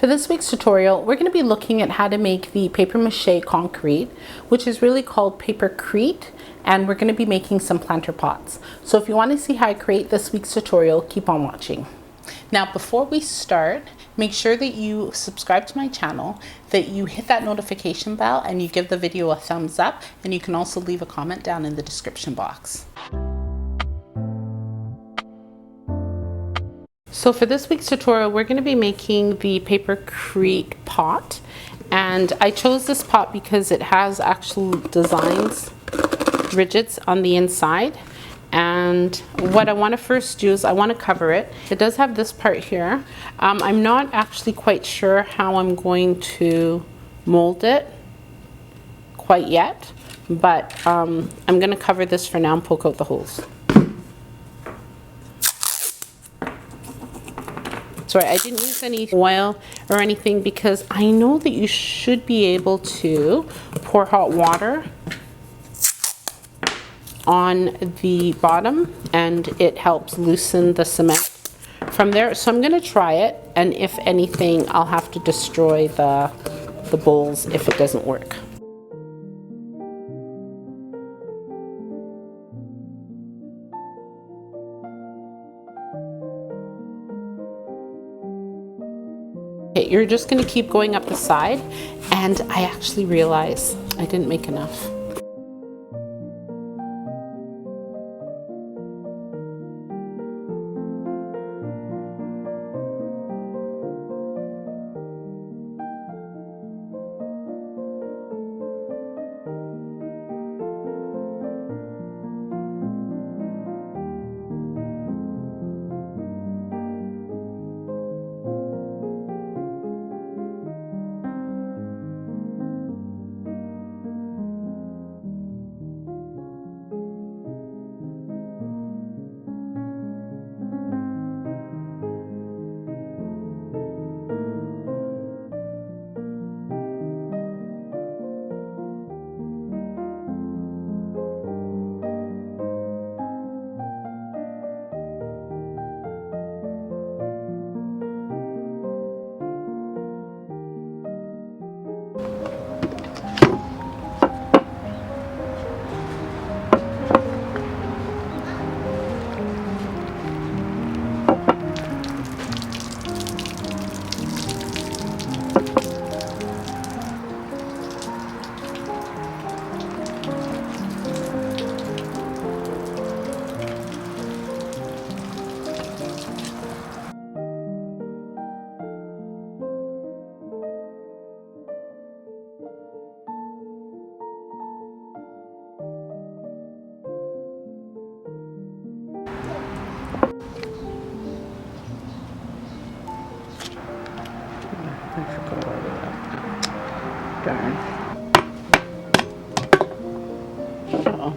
For this week's tutorial, we're going to be looking at how to make the paper mache concrete, which is really called Papercrete, and we're going to be making some planter pots. So if you want to see how I create this week's tutorial, keep on watching. Now, before we start, make sure that you subscribe to my channel, that you hit that notification bell, and you give the video a thumbs up, and you can also leave a comment down in the description box. So for this week's tutorial, we're going to be making the Papercrete pot, and I chose this pot because it has actual designs, ridges on the inside. And what I want to first do is I want to cover it. It does have this part here. I'm not actually quite sure how I'm going to mold it quite yet, but I'm going to cover this for now and poke out the holes. Sorry, I didn't use any oil or anything because I know that you should be able to pour hot water on the bottom and it helps loosen the cement from there. So I'm going to try it, and if anything, I'll have to destroy the bowls if it doesn't work. Okay, you're just going to keep going up the side, and I actually realized I didn't make enough. I forgot all of that. Darn. Uh-oh.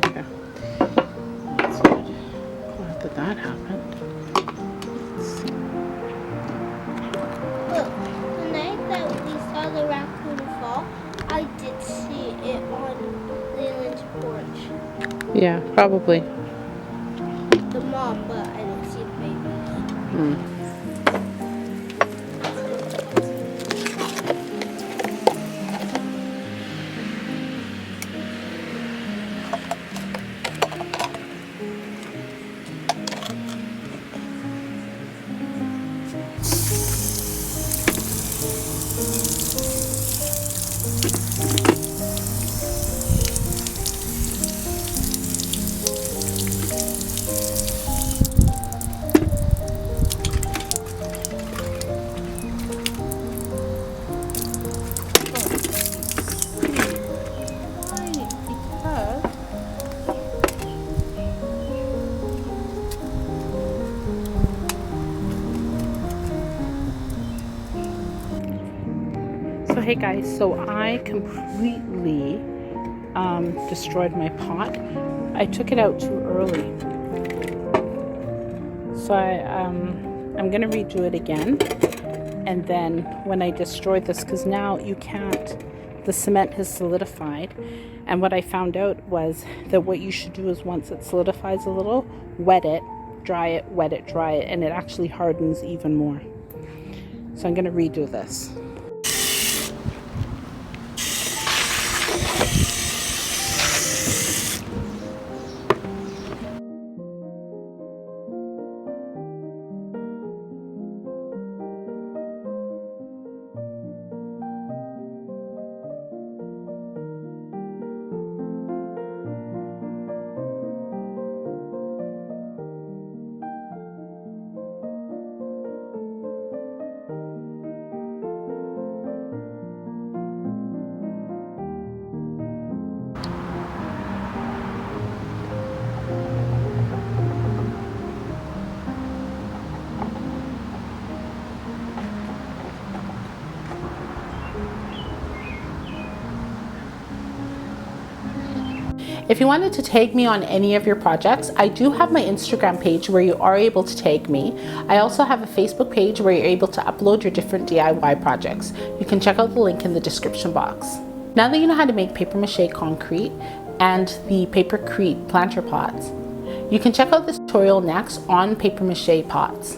Okay. That's good. Glad that that happened. Let's see. Look, the night that we saw the raccoon fall, I did see it on Leland's porch. Yeah, probably. The mom, but I didn't see the baby. So hey guys, so I completely destroyed my pot. I took it out too early. So I'm gonna redo it again. And then when I destroy this, because now you can't, the cement has solidified. And what I found out was that what you should do is once it solidifies a little, wet it dry it, wet it, dry it, and it actually hardens even more. So I'm going to redo this. If you wanted to tag me on any of your projects, I do have my Instagram page where you are able to tag me. I also have a Facebook page where you're able to upload your different DIY projects. You can check out the link in the description box. Now that you know how to make paper mache concrete and the Papercrete planter pots, you can check out this tutorial next on paper mache pots.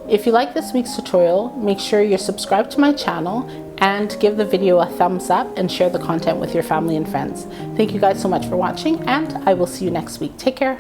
If you like this week's tutorial, make sure you're subscribed to my channel and give the video a thumbs up and share the content with your family and friends. Thank you guys so much for watching, and I will see you next week. Take care.